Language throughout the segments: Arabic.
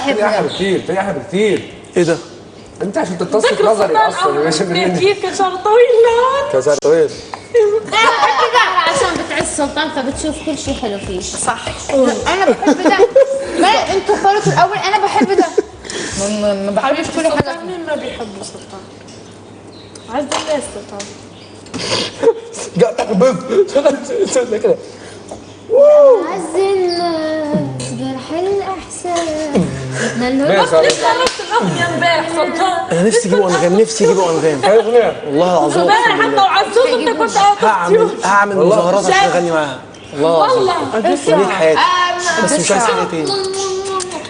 تاني احلى بكتير، تاني احلى بكتير. ايه ده؟ انت عشان تتصل نظري اصلا يا باشا. كيف كان شعره طويل؟ كان شعره طويل. عشان بتعز سلطان فبتشوف كل شيء حلو فيه. صح. انا بحب ده. ما انتوا خلطوا الاول، انا بحب ده. ما بحبش كل حاجه. مين ما بيحبوا سلطان؟ عز الناس سلطان. قطع بف كده. عز الناس جرح الاحساس. بس لسه عرفت الاغنيه امبارح سلطان. انا نفسي اجيبه انغام، نفسي اجيبه انغام. هاي اغنيه والله العظيم امبارح حتى وعزوز انت كنت هعمل مظاهرات عشان اغني معاها. والله العظيم اغنية حياتي. بس مش عايز حاجه تاني.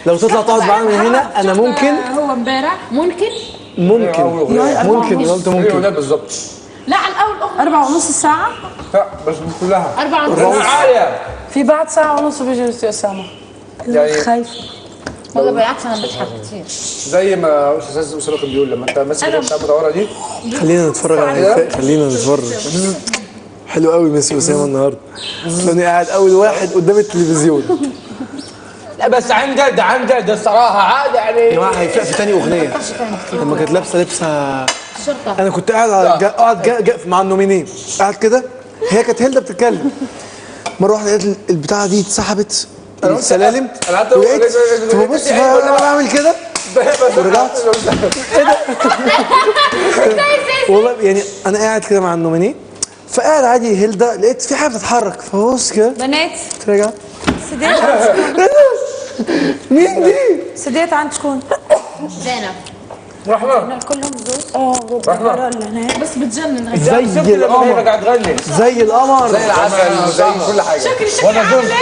لو تطلع تقعد معانا من هنا انا ممكن. هو امبارح ممكن لو انت ممكن. ده بالظبط. لا على الاول 4.5 ساعة. لا بس مش كلها. 4 عالية. في بعد ساعة ونص بيجي الاستاذ أسامة. يعني خايفة. والله بالعكس انا بضحك كتير. زي ما استاذ اسامه كان بيقول لما انت ماسك البتاع المدوره دي. خلينا نتفرج على خلينا نتفرج. حلو قوي ميسي اسامه النهارده. انا قاعد اول واحد قدام التلفزيون. لا بس عن جد الصراحه عادي يعني. يا جماعه هيفاق في تاني اغنيه لما كانت لابسه الشرطه. انا كنت قاعد قاعد مع النومينين قاعد كده، هي كانت هيلدا بتتكلم مره واحده لقيت البتاعه دي اتسحبت السلالم ولقيت فببص انا بعمل كده ورجعت. ايه ده؟ والله يعني انا قاعد كده مع النومينين فقاعد عادي هيلدا لقيت في حاجه بتتحرك فبص كده بنات رجعت. سديت مين دي؟ سديت عند شكون؟ زينب. رحمه كلهم زوج. رحمه اللي هناك بس بتجنن. زي القمر قاعد تغني زي القمر زي العسل زي كل حاجه. وانا زوجت.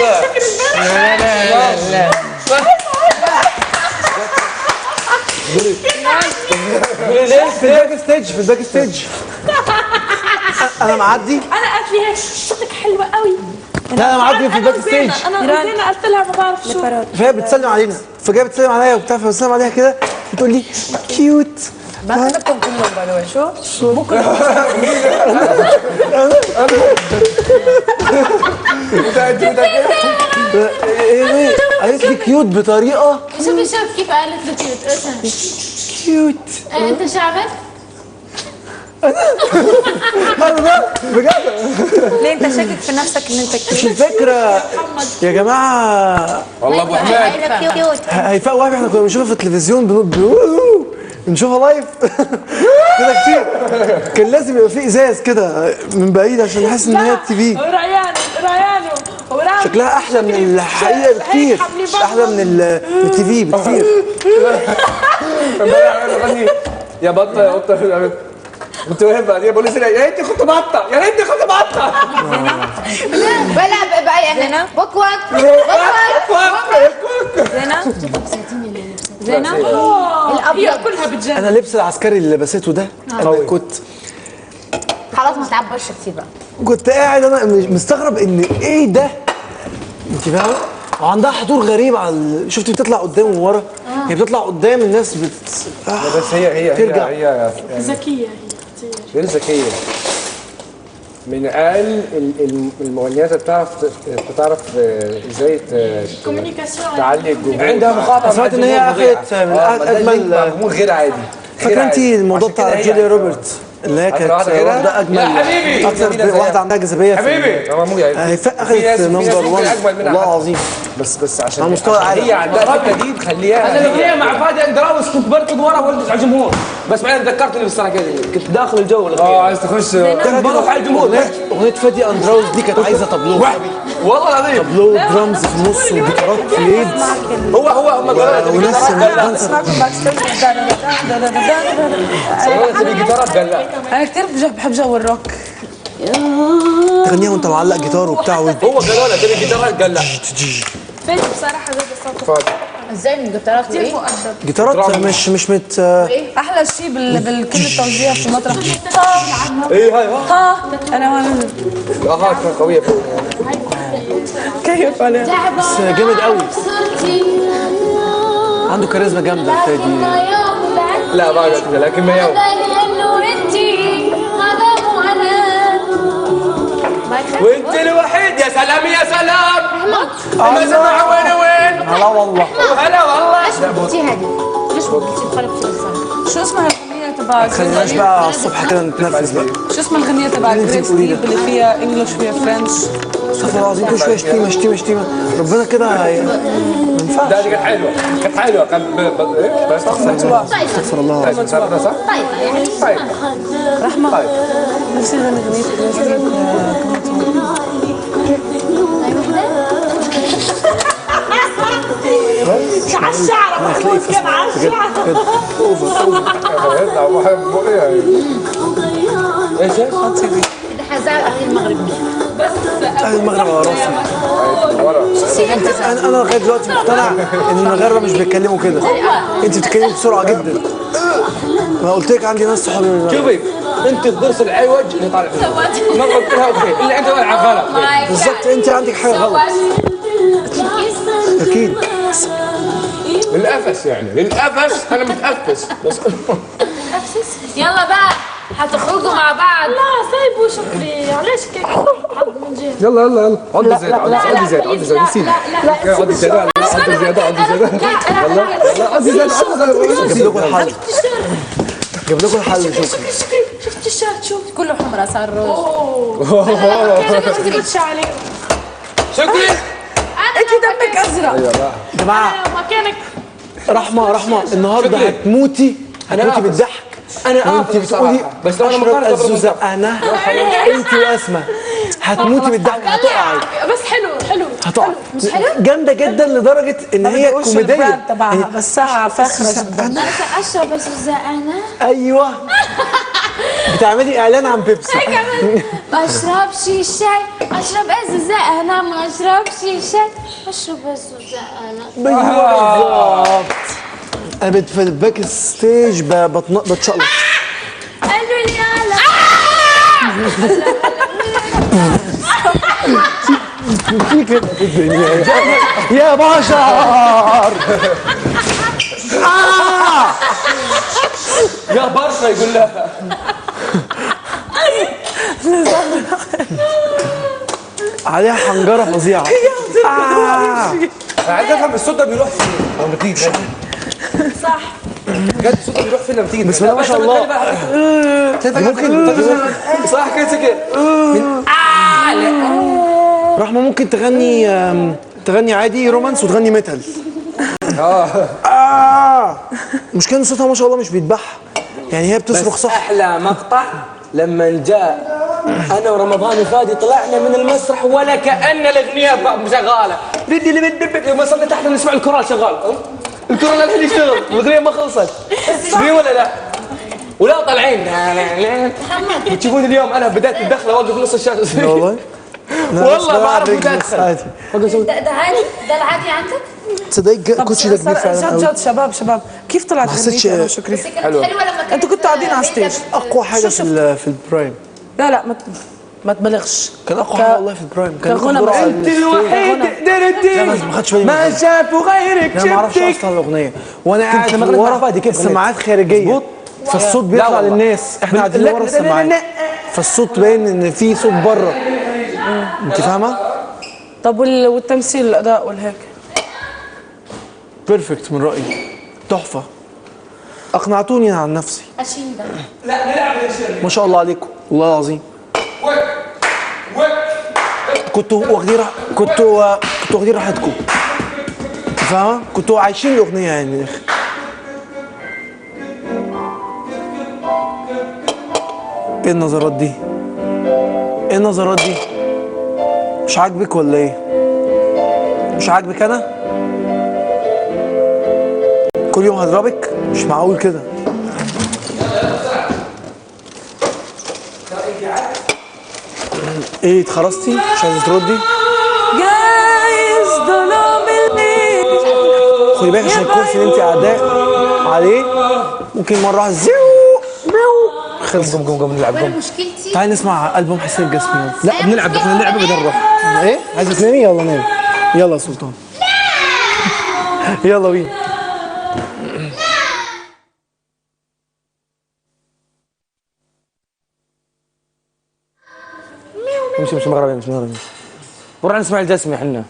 لا في الباك ستيج في الباك ستيج انا معدي. انا قالت لي هيك صوتك حلوه قوي. لا انا معدي في الباك ستيج انا زينة قلت لها ما بعرف شو. فهي بتسلم علينا فجايه بتسلم عليا وبتاع فبسلم عليها كده بتقول لي كيوت. بحبكم كلهم باي ذا واي. شو؟ مو كلهم. ايه قالت لي كيوت بطريقه شوف كيف قالت له كيوت. كيوت. انت شو عملت؟ انا بجد ليه انت شاكك في نفسك ان انت مش كيوت؟ الفكره يا جماعه. والله ابو حماد هيفاء وهبي احنا كنا بنشوفها في التلفزيون بنشوفها لايف كده كتير. كان لازم يبقى في ازاز كده من بعيد عشان نحس ان هي التي في. ريانو شكلها احلى من الحقيقه بكتير، احلى من التي في بكتير. يا بطه يا قطه كنت واقف بعديها بقول لسه يا ريتني كنت بطه يا ريتني كنت بطه. بلا بقى يعني بكوك زينة الابيض كلها بتجنن. انا اللبس العسكري اللي لبسته ده انا خلاص ما تعبرش كتير بقى. كنت قاعد انا مستغرب ان ايه ده. انت فاهمه؟ وعندها حضور غريب على شفتي بتطلع قدام وورا. هي بتطلع قدام الناس بس هي ترجع. هي ذكيه غير ذكيه. من اقل المغنيات اللي بتعرف ازاي تعلي الجمهور. عندها مخاطره. سمعت ان هي اخذت من اجمل جمهور غير عادي. فاكره انت الموضوع بتاع جوليا روبرتس اللي هي كانت واخده اجمل اكثر واحده عندها جاذبيه حبيبي هيفاء اخذت نمبر 1 والله العظيم. بس عشان على مستوى عالي. هي عندها الفكره دي تخليها. انا الاغنيه مع فادي اندراوس كنت بركض ورا والبس على الجمهور بس بعدين ذكرتني بالسنه كده كنت داخل الجو الاغنيه. عايز تخش كنت بروح على الجمهور. اغنيه فادي اندراوس دي كانت عايزه طابلو والله العظيم طابلو درامز في النص وجيتارات في اليد هو هم وناس اسمعكم باك ستيج. جيتارات قال لا انا كثير بحب جو الروك. تغنيها وانت معلق جيتار وبتاع هو قالوا لك تبي جيتارات قال لا. فين بصراحه زي الصوت ازاي من الجيتارات كثير ايه؟ مؤدب. جيتارات مش احلى شيء بالكل التوزيع في المطرح. ايه هاي ها انا هون كان قويه كيف انا بس جامد قوي. عنده كاريزما جامده فادي. لا بعد كده لكن ما يوم وانت الوحيد. يا سلام يا سلام. ما سمع وين هلا والله هلا والله. هذه ليش قلتي بخلي بشي لسانك؟ شو اسمها الغنية تبع خليناش بقى على الصبح كده نتنفس بقى. شو اسمها الغنية تبع جريس ديب اللي فيها انجلش وفيها فرنش؟ استغفر الله العظيم كل شويه شتيمه شتيمه شتيمه ربنا كده ما ينفعش. لا دي كانت حلوه كانت حلوه كان ايه بس استغفر الله العظيم. صح؟ طيب يعني طيب رحمة طيب نفسي نغني غنية جريس ديب على الشعر محمود كان على الشعر. هو بحب ايه ايش؟ ده حزام اهل المغرب. اهل المغرب على راسي. انا لغايه دلوقتي مقتنع ان المغاربه مش بيتكلموا كده. انت بتتكلمي بسرعه جدا. انا قلت لك عندي ناس صحابي من المغرب. شوفي انت الضرس العوج اللي طالع فيه ما قلتها اوكي الا انت طالعه غلط. بالظبط انت عندك حاجه غلط. اكيد. القفس يعني للقفس انا متقفس بس يلا بقى هتخرجوا مع بعض. لا سايبه شكري علاش كيك حظ من جهه. يلا يلا يلا عد زيادة عد زيادة عد زيادة نسيت عد زيادة عد زيادة عد زيادة يلا يلا عد زيادة عد جاب لكم الحل. جاب لكم الحل شكرا. شفت الشارت شوف كله حمرا صار روز. كان كنت عليه. شكري انت دمك ازرق. يا جماعه مكانك رحمه النهارده هتموتي بالضحك. انا انت بتقولي بس لو انا اشرب مقارنه الزوزة انا انت واسماء هتموتي بالضحك هتقعي بس حلو هتقعي جامده جدا لدرجه ان هي كوميديه البراند تبعها بس ساعة فاخرة جدا. انا اشرب بس انا ايوه بتعملي اعلان عن بيبسي. ما اشربش شاي اشرب ازازة انا ما اشربش شاي اشرب ازازة انا. ايوه بالظبط. انا في الباك ستيج بتشقلط. قالوا لي يلا في كده في الدنيا يا بشر. يا برصه يقول لها عليها حنجره فظيعه. انا عايز افهم الصوت ده بيروح فين لما بتيجي صح بجد الصوت ده بيروح فين لما بتيجي بسم الله ما شاء الله. ممكن صح كده رحمه ممكن تغني عادي رومانس وتغني ميتال. المشكله ان صوتها ما شاء الله مش بيتبح يعني هي بتصرخ صح. احلى مقطع لما جاء انا ورمضان وفادي طلعنا من المسرح ولا كأن الاغنيه شغاله لما صرنا تحت نسمع الكورال شغال الكورال الحين يشتغل الاغنيه ما خلصت في ولا لا ولا طالعين تشوفون اليوم انا بدأت الدخله واقف نص الشارع والله والله ما اعرف ادخل ده عادي ده العادي عندك. تصدق كوتشي ده كبير فعلا قوي. جد شباب كيف طلعت حسيتش- غنيتي انا وشكري؟ كانت حلوه لما كانت انتوا كنتوا قاعدين على ستيج. اقوى حاجه في البرايم. لا ما تبالغش. كان اقوى حاجه والله في البرايم. كان كغنى دور على انت الوحيد لا ما خدش بالي ما شافوا غيرك انا ما اعرفش شفتك اصلا الاغنيه وانا قاعد لما غنيت مع ورا فادي كيف السماعات خارجيه فالصوت بيطلع والله. للناس احنا قاعدين ورا السماعات فالصوت باين ان في صوت بره. انت فاهمه؟ طب والتمثيل الاداء والهيك؟ بيرفكت من رايي تحفه. اقنعتوني عن نفسي اشين ده ما شاء الله عليكم والله العظيم. كنتوا واخدين راحتكم فاهمه؟ كنتوا عايشين الاغنيه يعني من الاخر. ايه النظرات دي؟ ايه النظرات دي؟ مش عاجبك ولا ايه؟ مش عاجبك انا؟ كل يوم هضربك؟ مش معقول كده. ايه اتخرستي؟ مش عايزه تردي؟ جايز ظلام الليل. خدي بالك عشان الكرسي اللي انت قاعداه عليه ممكن مره واحده زيو خلص. قوم نلعب وانا مشكلتي تعالي نسمع البوم حسين الجسمي. لا بنلعب احنا اللعبه بدل نروح ايه؟ عايزه تنامي؟ يلا نامي. يلا يا سلطان. يلا بينا. مش مغربي مغربي. نروح نسمع الجسمي احنا